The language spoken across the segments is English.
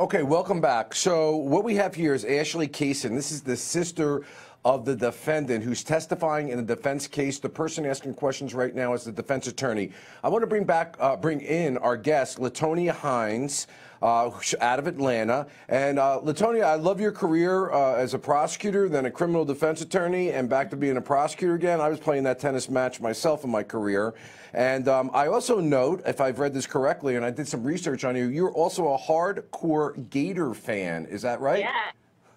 Okay, welcome back. So what we have here is Ashley Kaysen. This is the sister of the defendant who's testifying in the defense case. The person asking questions right now is the defense attorney. I want to bring in our guest, Latonia Hines, out of Atlanta. And Latonia, I love your career as a prosecutor, then a criminal defense attorney, and back to being a prosecutor again. I was playing that tennis match myself in my career. And I also note, if I've read this correctly, and I did some research on you, you're also a hardcore Gator fan. Is that right? Yeah.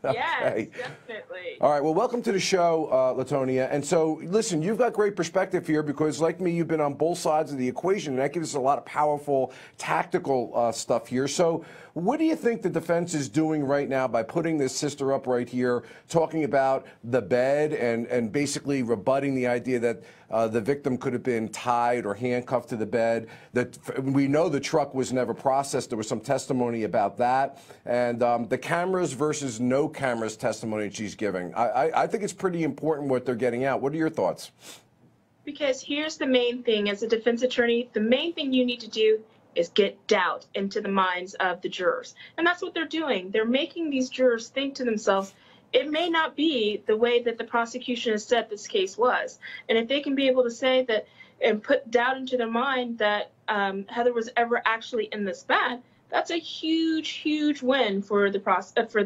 Okay. Yes, definitely. All right. Well, welcome to the show, Latonia. And so, listen, you've got great perspective here because, like me, you've been on both sides of the equation, and that gives us a lot of powerful tactical stuff here. So what do you think the defense is doing right now by putting this sister up right here, talking about the bed and basically rebutting the idea that the victim could have been tied or handcuffed to the bed? That we know the truck was never processed. There was some testimony about that. And the cameras versus no cameras testimony she's giving. I think it's pretty important what they're getting out. What are your thoughts? Because here's the main thing. As a defense attorney, the main thing you need to do is get doubt into the minds of the jurors. And that's what they're doing. They're making these jurors think to themselves, it may not be the way that the prosecution has said this case was. And if they can be able to say that and put doubt into their mind that Heather was ever actually in this bed, that's a huge, huge win for the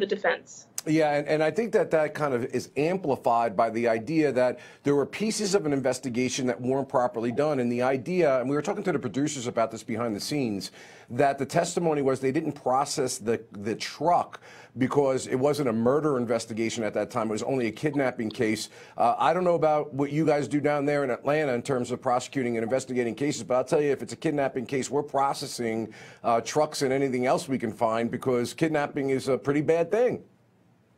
defense. Yeah, and I think that that kind of is amplified by the idea that there were pieces of an investigation that weren't properly done. And the idea, and we were talking to the producers about this behind the scenes, that the testimony was they didn't process the truck because it wasn't a murder investigation at that time. It was only a kidnapping case. I don't know about what you guys do down there in Atlanta in terms of prosecuting and investigating cases, but I'll tell you, if it's a kidnapping case, we're processing trucks and anything else we can find because kidnapping is a pretty bad thing.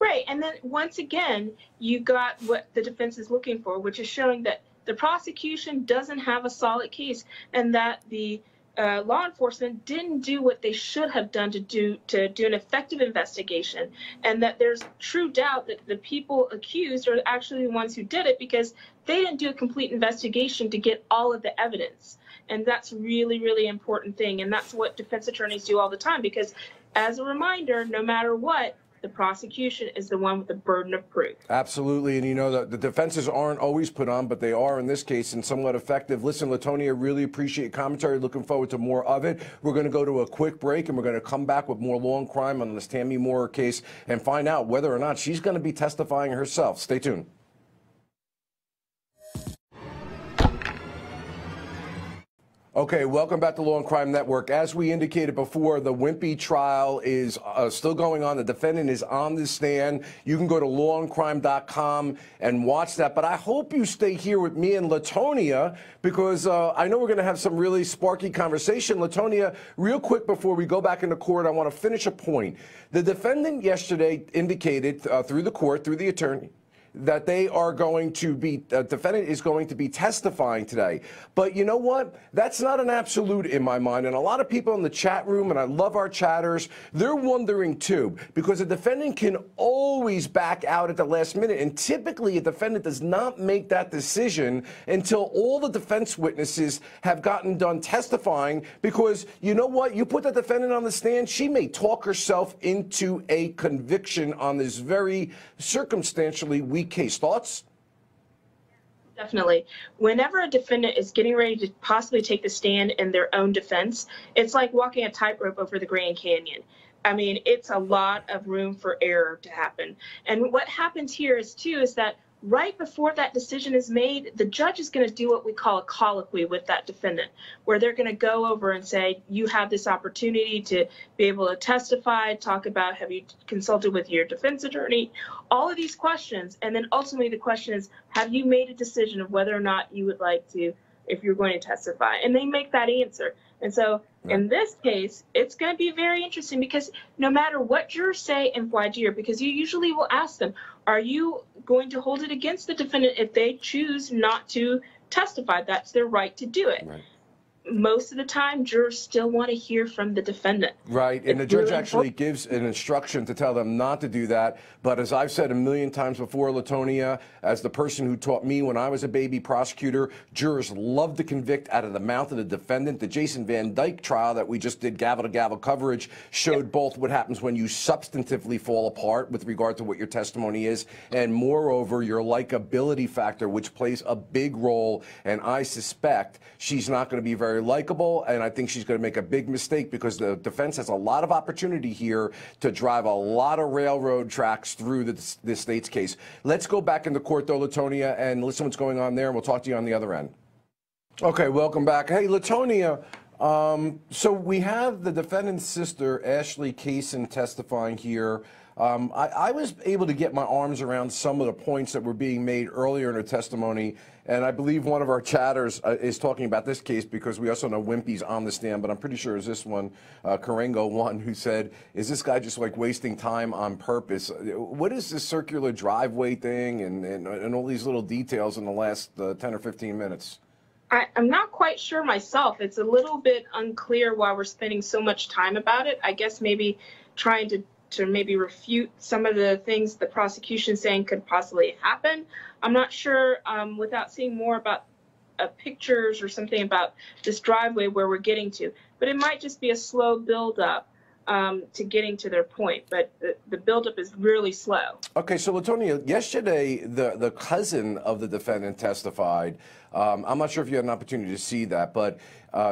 Right. And then once again, you got what the defense is looking for, which is showing that the prosecution doesn't have a solid case and that the law enforcement didn't do what they should have done to do an effective investigation, and that there's true doubt that the people accused are actually the ones who did it because they didn't do a complete investigation to get all of the evidence. And that's really, really important thing. And that's what defense attorneys do all the time, because as a reminder, no matter what, the prosecution is the one with the burden of proof. Absolutely. And you know, the defenses aren't always put on, but they are in this case and somewhat effective. Listen, Latonia, really appreciate commentary. Looking forward to more of it. We're going to go to a quick break and we're going to come back with more Law&Crime on this Tammy Moore case and find out whether or not she's going to be testifying herself. Stay tuned. Okay, welcome back to Law&Crime Network. As we indicated before, the Wimpy trial is still going on. The defendant is on the stand. You can go to lawandcrime.com and watch that. But I hope you stay here with me and Latonia because I know we're going to have some really sparky conversation. Latonia, real quick before we go back into court, I want to finish a point. The defendant yesterday indicated through the court, through the attorney, that they are going to be, the defendant is going to be testifying today. But you know what? That's not an absolute in my mind. And a lot of people in the chat room, and I love our chatters, they're wondering too, because the defendant can always back out at the last minute. And typically a defendant does not make that decision until all the defense witnesses have gotten done testifying, because you know what? You put the defendant on the stand, she may talk herself into a conviction on this very circumstantially weak case. Thoughts? Definitely. Whenever a defendant is getting ready to possibly take the stand in their own defense, it's like walking a tightrope over the Grand Canyon. I mean, it's a lot of room for error to happen. And what happens here is that right before that decision is made, the judge is going to do what we call a colloquy with that defendant, where they're going to go over and say, you have this opportunity to be able to testify, talk about, have you consulted with your defense attorney, all of these questions. And then ultimately the question is, have you made a decision of whether or not you would like to, if you're going to testify? And they make that answer. And so in this case, it's going to be very interesting because no matter what jurors say in voir dire, because you usually will ask them, are you going to hold it against the defendant if they choose not to testify? That's their right to do it. Right. most of the time, jurors still want to hear from the defendant. Right, and the judge really actually gives an instruction to tell them not to do that. But as I've said a million times before, Latonia, as the person who taught me when I was a baby prosecutor, jurors love to convict out of the mouth of the defendant. The Jason Van Dyke trial that we just did gavel-to-gavel coverage showed both what happens when you substantively fall apart with regard to what your testimony is, and moreover, your likability factor, which plays a big role. And I suspect she's not going to be very likable, and I think she's going to make a big mistake because the defense has a lot of opportunity here to drive a lot of railroad tracks through the state's case. Let's go back in the court, though, Latonia, and listen what's going on there, and we'll talk to you on the other end. Okay, welcome back. Hey, Latonia, so we have the defendant's sister, Ashley Kaysen, testifying here. I was able to get my arms around some of the points that were being made earlier in her testimony, and I believe one of our chatters is talking about this case because we also know Wimpy's on the stand, but I'm pretty sure it's this one, Karengo one, who said, is this guy just like wasting time on purpose? What is this circular driveway thing and all these little details in the last 10 or 15 minutes? I'm not quite sure myself. It's a little bit unclear why we're spending so much time about it. I guess maybe trying to maybe refute some of the things the prosecution's saying could possibly happen. I'm not sure, without seeing more about pictures or something about this driveway where we're getting to, but it might just be a slow build-up to getting to their point, but the buildup is really slow. Okay, so Latonia, yesterday the cousin of the defendant testified. I'm not sure if you had an opportunity to see that, but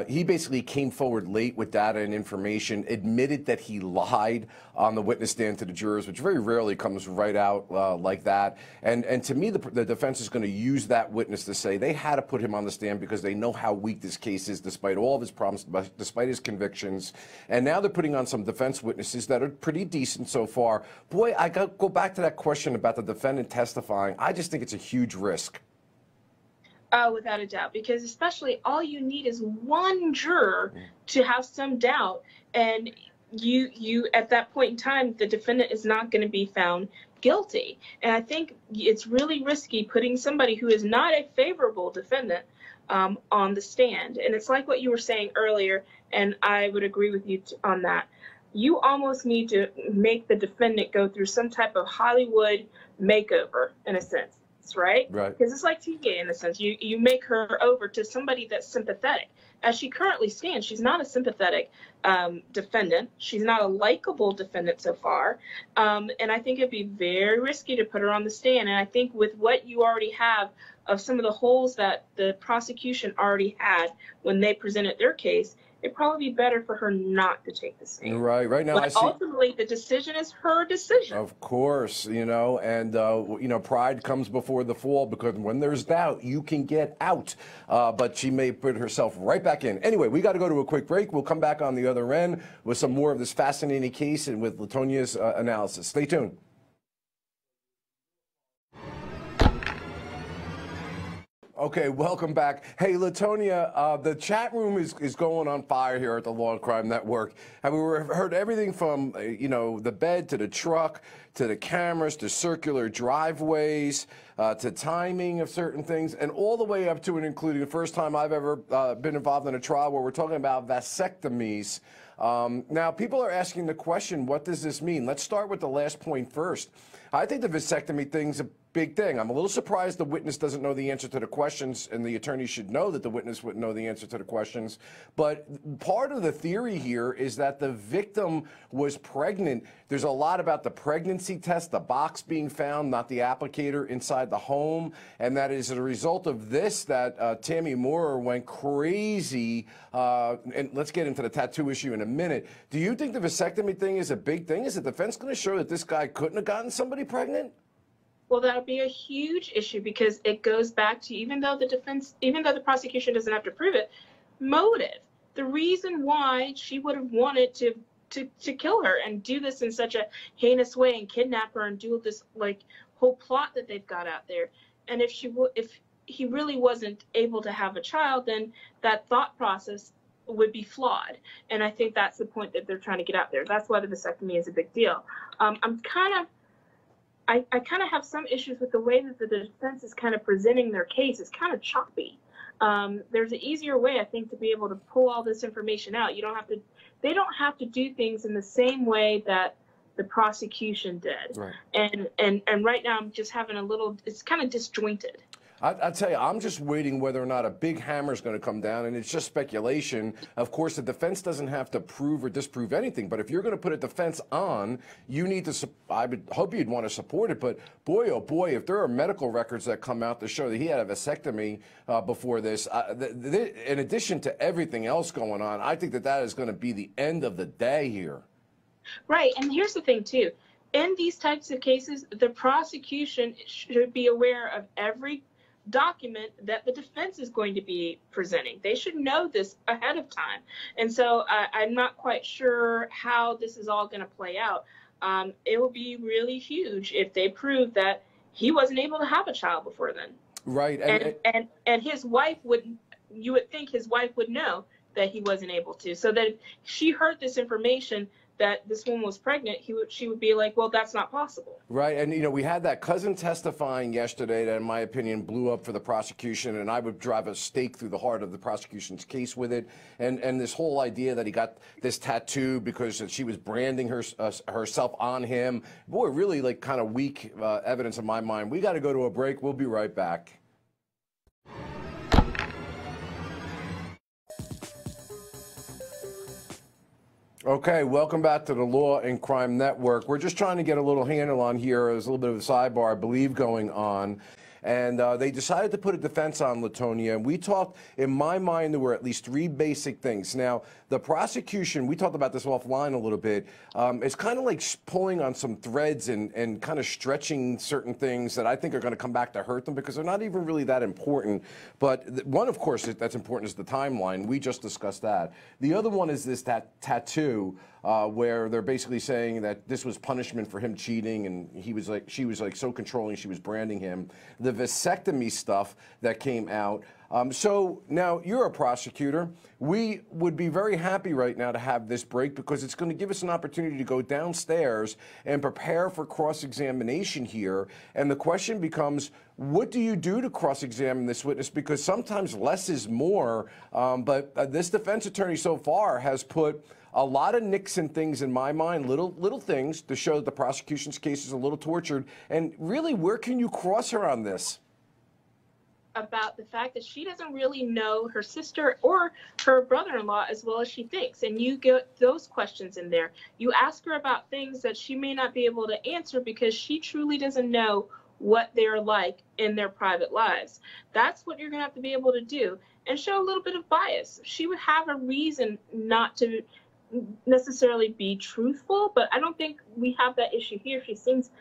he basically came forward late with data and information, admitted that he lied on the witness stand to the jurors, which very rarely comes right out like that. And to me, the defense is going to use that witness to say they had to put him on the stand because they know how weak this case is, despite all of his problems, despite his convictions. And now they're putting on some defense witnesses that are pretty decent so far. Boy, I got to go back to that question about the defendant testifying. I just think it's a huge risk. Without a doubt, because especially all you need is one juror to have some doubt, and you at that point in time, the defendant is not going to be found guilty. And I think it's really risky putting somebody who is not a favorable defendant on the stand. And it's like what you were saying earlier, and I would agree with you on that. You almost need to make the defendant go through some type of Hollywood makeover, in a sense. Right? Because it's like TV in a sense. You make her over to somebody that's sympathetic. As she currently stands, she's not a sympathetic defendant. She's not a likable defendant so far. And I think it'd be very risky to put her on the stand. And I think with what you already have of some of the holes that the prosecution already had when they presented their case, it'd probably be better for her not to take the stand. Right now, but ultimately, the decision is her decision. Of course, and pride comes before the fall, because when there's doubt, you can get out. But she may put herself right back in. Anyway, we got to go to a quick break. We'll come back on the other end with some more of this fascinating case and with Latonia's analysis. Stay tuned. Okay, welcome back. Hey, Latonia, the chat room is going on fire here at the Law and Crime Network. And we heard everything from, the bed to the truck to the cameras to circular driveways to timing of certain things, and all the way up to and including the first time I've ever been involved in a trial where we're talking about vasectomies. Now, people are asking the question, what does this mean? Let's start with the last point first. I think the vasectomy thing's a big thing. I'm a little surprised the witness doesn't know the answer to the questions, and the attorney should know that the witness wouldn't know the answer to the questions. But part of the theory here is that the victim was pregnant. There's a lot about the pregnancy test, the box being found, not the applicator inside the home, and that is a result of this that Tammy Moore went crazy. And let's get into the tattoo issue in a minute. Do you think the vasectomy thing is a big thing? Is the defense going to show that this guy couldn't have gotten somebody pregnant? Well, that'll be a huge issue, because it goes back to, even though the prosecution doesn't have to prove it, motive. The reason why she would have wanted to kill her and do this in such a heinous way and kidnap her and do this whole plot that they've got out there. And if he really wasn't able to have a child, then that thought process would be flawed. And I think that's the point that they're trying to get out there. That's why the vasectomy is a big deal. I kind of have some issues with the way that the defense is kind of presenting their case. It's kind of choppy. There's an easier way, I think, to be able to pull all this information out. You don't have to. They don't have to do things in the same way that the prosecution did. Right. And right now I'm just having a little. It's kind of disjointed. I tell you, I'm just waiting whether or not a big hammer is going to come down, and it's just speculation. Of course, the defense doesn't have to prove or disprove anything, but if you're going to put a defense on, you need to, I would hope you'd want to support it, but boy, oh boy, if there are medical records that come out to show that he had a vasectomy before this, in addition to everything else going on, I think that that is going to be the end of the day here. Right, and here's the thing, too. In these types of cases, the prosecution should be aware of every document that the defense is going to be presenting. They should know this ahead of time. And so I'm not quite sure how this is all going to play out. It will be really huge if they prove that he wasn't able to have a child before then. Right. And his wife you would think his wife would know that he wasn't able to. So that if she heard this information that this woman was pregnant, she would be like, well, that's not possible. Right, and we had that cousin testifying yesterday that, in my opinion, blew up for the prosecution, and I would drive a stake through the heart of the prosecution's case with it. And this whole idea that he got this tattoo because she was branding herself on him, boy, really like kind of weak evidence in my mind. We got to go to a break. We'll be right back. Okay, welcome back to the Law and Crime Network. We're just trying to get a little handle on here. There's a little bit of a sidebar, I believe, going on. And they decided to put a defense on Latonia. And we talked, in my mind, there were at least 3 basic things. Now, the prosecution, we talked about this offline a little bit, it's kind of like pulling on some threads and kind of stretching certain things that I think are going to come back to hurt them because they're not even really that important. But one, of course, that's important is the timeline. We just discussed that. The other one is this tattoo. Where they're basically saying that this was punishment for him cheating, and she was like so controlling, she was branding him. The vasectomy stuff that came out. So now you're a prosecutor. We would be very happy right now to have this break because it's going to give us an opportunity to go downstairs and prepare for cross-examination here. And the question becomes, what do you do to cross-examine this witness? Because sometimes less is more. But this defense attorney so far has put a lot of nicks and things in my mind, little things to show that the prosecution's case is a little tortured. And really, where can you cross her on this? About the fact that she doesn't really know her sister or her brother-in-law as well as she thinks. And you get those questions in there. You ask her about things that she may not be able to answer because she truly doesn't know what they're like in their private lives. That's what you're going to have to be able to do and show a little bit of bias. She would have a reason not to necessarily be truthful, but I don't think we have that issue here. She seems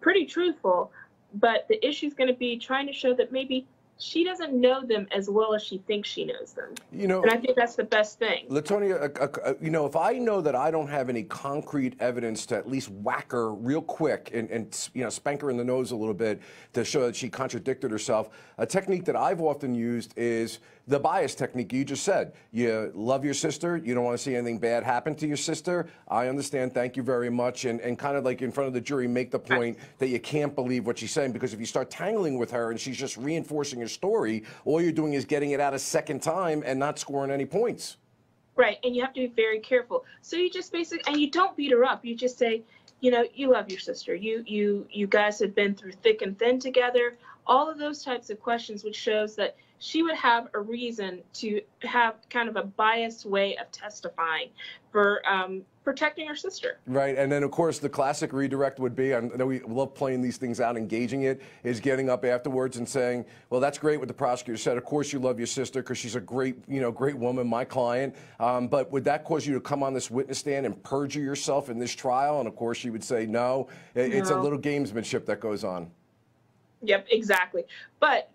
pretty truthful, but the issue is going to be trying to show that maybe she doesn't know them as well as she thinks she knows them. And I think that's the best thing. Latonia, if I know that I don't have any concrete evidence to at least whack her real quick and spank her in the nose a little bit to show that she contradicted herself, a technique that I've often used is the bias technique you just said. You love your sister. You don't want to see anything bad happen to your sister. I understand. Thank you very much. And kind of like in front of the jury, make the point that you can't believe what she's saying, because if you start tangling with her and she's just reinforcing your story, all you're doing is getting it out a second time and not scoring any points. Right. And you have to be very careful. So you just basically, and you don't beat her up. You just say, you love your sister. You guys have been through thick and thin together. All of those types of questions, which shows that she would have a reason to have kind of a biased way of testifying for protecting her sister. Right, and then of course the classic redirect would be, I know we love playing these things out, engaging it, is getting up afterwards and saying, well, that's great what the prosecutor said. Of course you love your sister because she's a great woman, my client. But would that cause you to come on this witness stand and perjure yourself in this trial? And of course she would say no. It's a little gamesmanship that goes on. Yep, exactly. But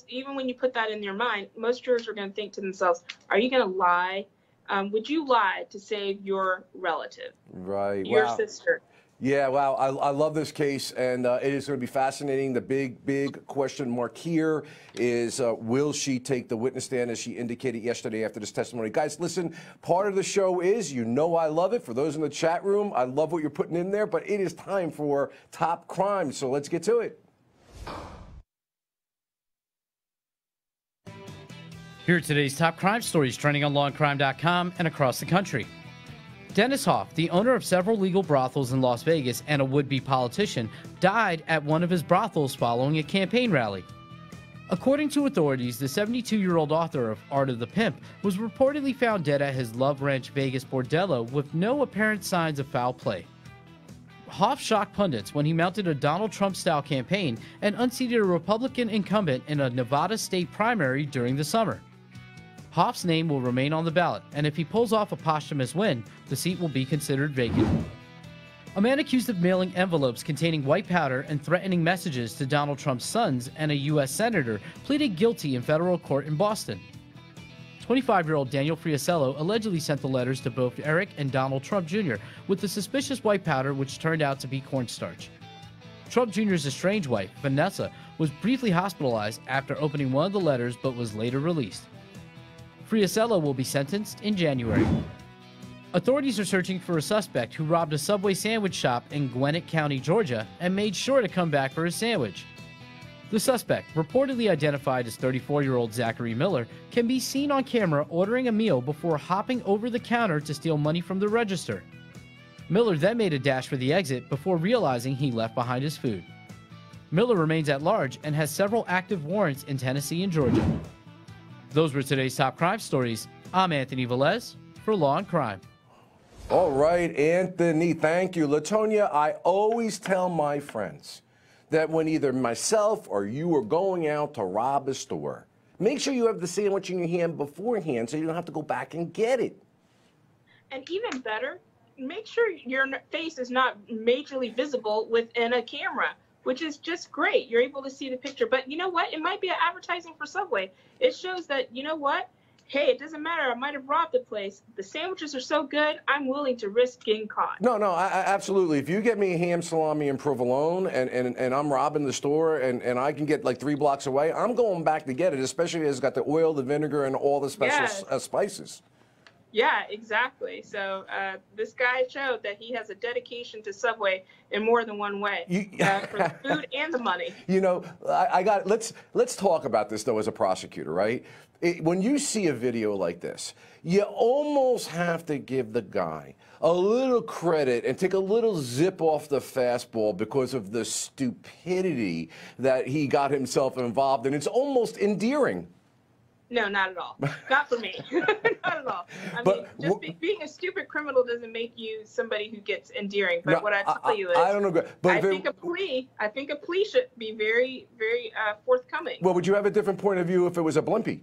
even when you put that in your mind, most jurors are going to think to themselves, are you going to lie? Would you lie to save your relative? Right. Your sister. Yeah, wow. I love this case, and it is going to be fascinating. The big question mark here is, will she take the witness stand as she indicated yesterday after this testimony? Guys, listen, part of the show is, I love it. For those in the chat room, I love what you're putting in there, but it is time for Top Crime, so let's get to it. Here are today's top crime stories trending on Law&Crime.com and across the country. Dennis Hoff, the owner of several legal brothels in Las Vegas and a would-be politician, died at one of his brothels following a campaign rally. According to authorities, the 72-year-old author of Art of the Pimp was reportedly found dead at his Love Ranch Vegas bordello with no apparent signs of foul play. Hoff shocked pundits when he mounted a Donald Trump-style campaign and unseated a Republican incumbent in a Nevada state primary during the summer. Hoff's name will remain on the ballot, and if he pulls off a posthumous win, the seat will be considered vacant. A man accused of mailing envelopes containing white powder and threatening messages to Donald Trump's sons and a U.S. senator pleaded guilty in federal court in Boston. 25-year-old Daniel Friasello allegedly sent the letters to both Eric and Donald Trump Jr. with the suspicious white powder, which turned out to be cornstarch. Trump Jr.'s estranged wife, Vanessa, was briefly hospitalized after opening one of the letters but was later released. Friasello will be sentenced in January. Authorities are searching for a suspect who robbed a Subway sandwich shop in Gwinnett County, Georgia, and made sure to come back for his sandwich. The suspect, reportedly identified as 34-year-old Zachary Miller, can be seen on camera ordering a meal before hopping over the counter to steal money from the register. Miller then made a dash for the exit before realizing he left behind his food. Miller remains at large and has several active warrants in Tennessee and Georgia. Those were today's top crime stories. I'm Anthony Velez for Law & Crime. All right, Anthony, thank you. Latonia, I always tell my friends that when either myself or you are going out to rob a store, make sure you have the sandwich in your hand beforehand so you don't have to go back and get it. And even better, make sure your face is not majorly visible within a camera, which is just great. You're able to see the picture. But you know what? It might be advertising for Subway. It shows that, you know what? Hey, it doesn't matter. I might have robbed the place. The sandwiches are so good, I'm willing to risk getting caught. No, absolutely. If you get me a ham, salami, and provolone, and I'm robbing the store, and I can get like 3 blocks away, I'm going back to get it, especially if it's got the oil, the vinegar, and all the special spices. Yeah, exactly. So this guy showed that he has a dedication to Subway in more than one way, for the food and the money. You know, let's talk about this though as a prosecutor, right? When you see a video like this, you almost have to give the guy a little credit and take a little zip off the fastball because of the stupidity that he got himself involved in. It's almost endearing. No, not at all. Not for me. Not at all. I mean, just being a stupid criminal doesn't make you somebody who gets endearing. But what I tell you is, I don't know. But I think a plea should be very, very forthcoming. Well, would you have a different point of view if it was a blimpie?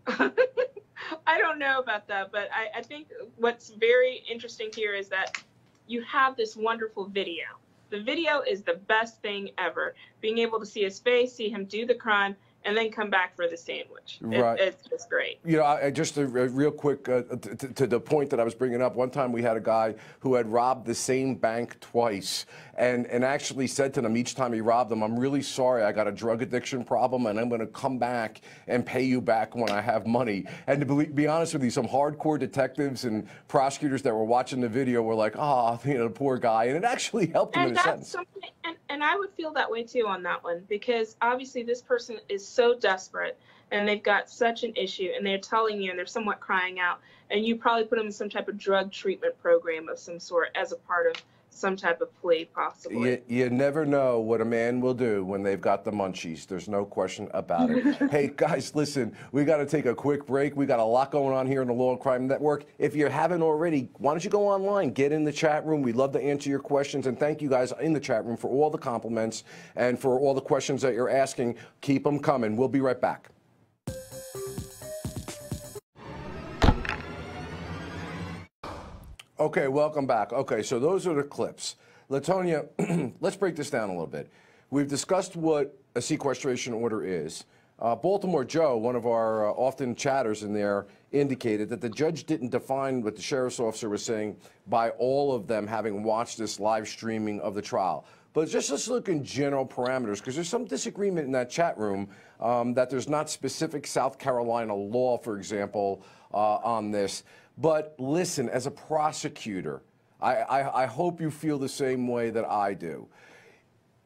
I don't know about that, but I think what's very interesting here is that you have this wonderful video. The video is the best thing ever. Being able to see his face, see him do the crime, and then come back for the sandwich. Right. It's just great. You know, just a real quick to the point that I was bringing up. One time we had a guy who had robbed the same bank twice and actually said to them each time he robbed them, I'm really sorry, I got a drug addiction problem and I'm going to come back and pay you back when I have money. And to be honest with you, some hardcore detectives and prosecutors that were watching the video were like, oh, you know, the poor guy. And it actually helped him in a sense. And I would feel that way too on that one, because obviously this person is so desperate and they've got such an issue and they're telling you and they're somewhat crying out, and you probably put them in some type of drug treatment program of some sort as a part of some type of plea, possibly. You never know what a man will do when they've got the munchies. There's no question about it. Hey, guys, listen, we got to take a quick break. We got a lot going on here in the Law and Crime Network. If you haven't already, why don't you go online, get in the chat room. We'd love to answer your questions. And thank you guys in the chat room for all the compliments and for all the questions that you're asking. Keep them coming. We'll be right back. Okay, welcome back. Okay, so those are the clips. Latonia, let's break this down a little bit. We've discussed what a sequestration order is. Baltimore Joe, one of our often chatters in there, indicated that the judge didn't define what the sheriff's officer was saying by all of them having watched this live streaming of the trial. But just let's look in general parameters, because there's some disagreement in that chat room that there's not specific South Carolina law, for example, on this. But listen, as a prosecutor, I hope you feel the same way that I do.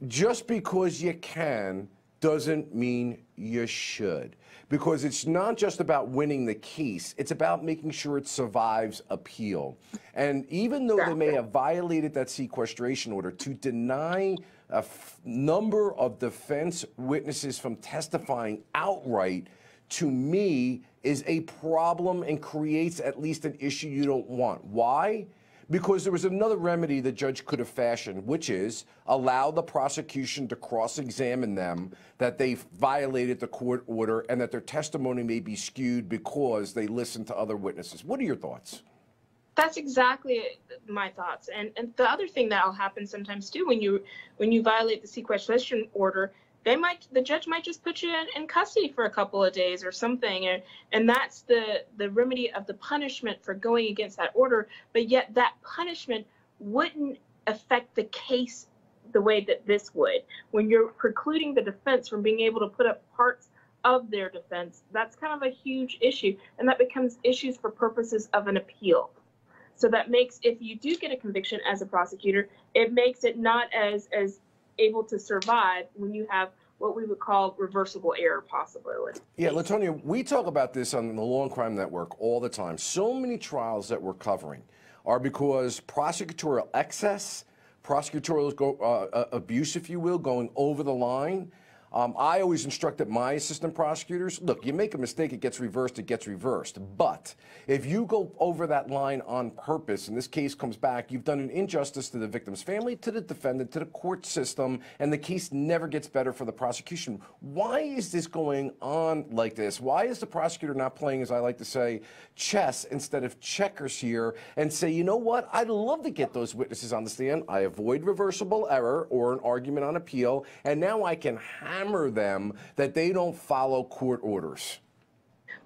Just because you can doesn't mean you should. Because it's not just about winning the case, it's about making sure it survives appeal. And even though they may have violated that sequestration order, to deny a number of defense witnesses from testifying outright, to me, is a problem and creates at least an issue you don't want. Why? Because there was another remedy the judge could have fashioned, which is allow the prosecution to cross-examine them that they violated the court order and that their testimony may be skewed because they listened to other witnesses. What are your thoughts? That's exactly my thoughts. And the other thing that'll happen sometimes too, when you violate the sequestration order, the judge might just put you in custody for a couple of days or something, and that's the remedy of the punishment for going against that order. But yet that punishment wouldn't affect the case the way that this would. When you're precluding the defense from being able to put up parts of their defense, that's kind of a huge issue, and that becomes issues for purposes of an appeal. So that makes, if you do get a conviction as a prosecutor, it makes it not as able to survive when you have what we would call reversible error possibility. Yeah, Latonia, we talk about this on the Law and Crime Network all the time. So many trials that we're covering are because prosecutorial excess, prosecutorial abuse, if you will, going over the line. I always instructed my assistant prosecutors, look, you make a mistake, it gets reversed, it gets reversed. But if you go over that line on purpose and this case comes back, you've done an injustice to the victim's family, to the defendant, to the court system, and the case never gets better for the prosecution. Why is this going on like this? Why is the prosecutor not playing, as I like to say, chess instead of checkers here and say, you know what, I'd love to get those witnesses on the stand. I avoid reversible error or an argument on appeal, and now I can hammer them that they don't follow court orders.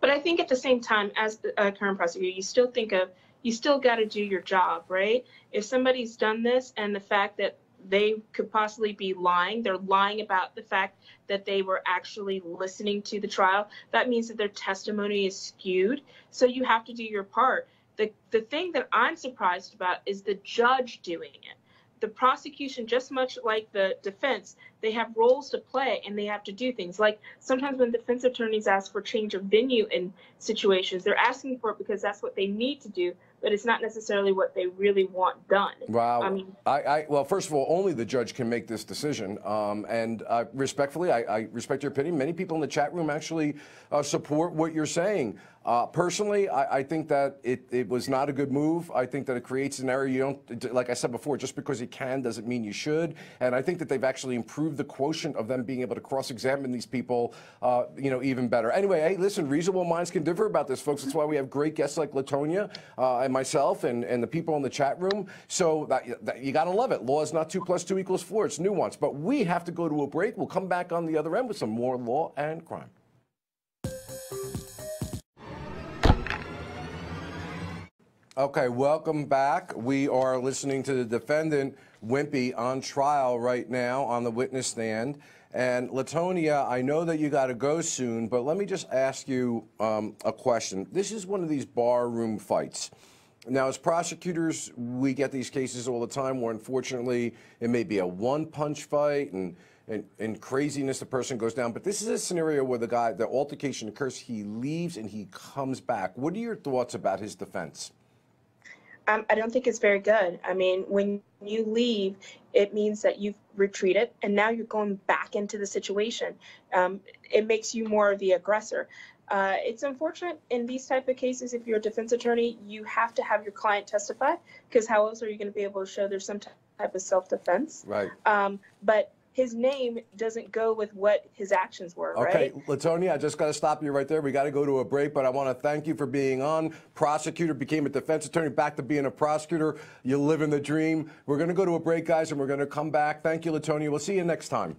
But I think at the same time, as a current prosecutor, you still got to do your job, right? If somebody's done this and the fact that they could possibly be lying, they're lying about the fact that they were actually listening to the trial, that means that their testimony is skewed. So you have to do your part. The thing that I'm surprised about is the judge doing it. The prosecution, just much like the defense, they have roles to play and they have to do things. Like sometimes when defense attorneys ask for change of venue in situations, they're asking for it because that's what they need to do, but it's not necessarily what they really want done. Wow. I mean, well, first of all, only the judge can make this decision. And respectfully, I respect your opinion. Many people in the chat room actually support what you're saying. Personally, I think that it was not a good move. I think that it creates an error. You don't, like I said before, just because you can doesn't mean you should. And I think that they've actually improved the quotient of them being able to cross-examine these people, even better. Anyway, hey, listen, reasonable minds can differ about this, folks. That's why we have great guests like Latonia and myself and the people in the chat room. So that you got to love it. Law is not 2 + 2 = 4. It's nuance. But we have to go to a break. We'll come back on the other end with some more Law and Crime. Okay, welcome back. We are listening to the defendant, Wimpy, on trial right now on the witness stand. And Latonia, I know that you got to go soon, but let me just ask you a question. This is one of these barroom fights. Now, as prosecutors, we get these cases all the time where, unfortunately, it may be a one-punch fight and craziness, the person goes down. But this is a scenario where the altercation occurs, he leaves and he comes back. What are your thoughts about his defense? I don't think it's very good. I mean, when you leave, it means that you've retreated and now you're going back into the situation. It makes you more of the aggressor. It's unfortunate in these type of cases, if you're a defense attorney, you have to have your client testify, because how else are you going to be able to show there's some type of self-defense? Right. But his name doesn't go with what his actions were, okay, right? Latonia, I just got to stop you right there. We got to go to a break, but I want to thank you for being on. Prosecutor, became a defense attorney, back to being a prosecutor. You live in the dream. We're going to go to a break, guys, and we're going to come back. Thank you, Latonia. We'll see you next time.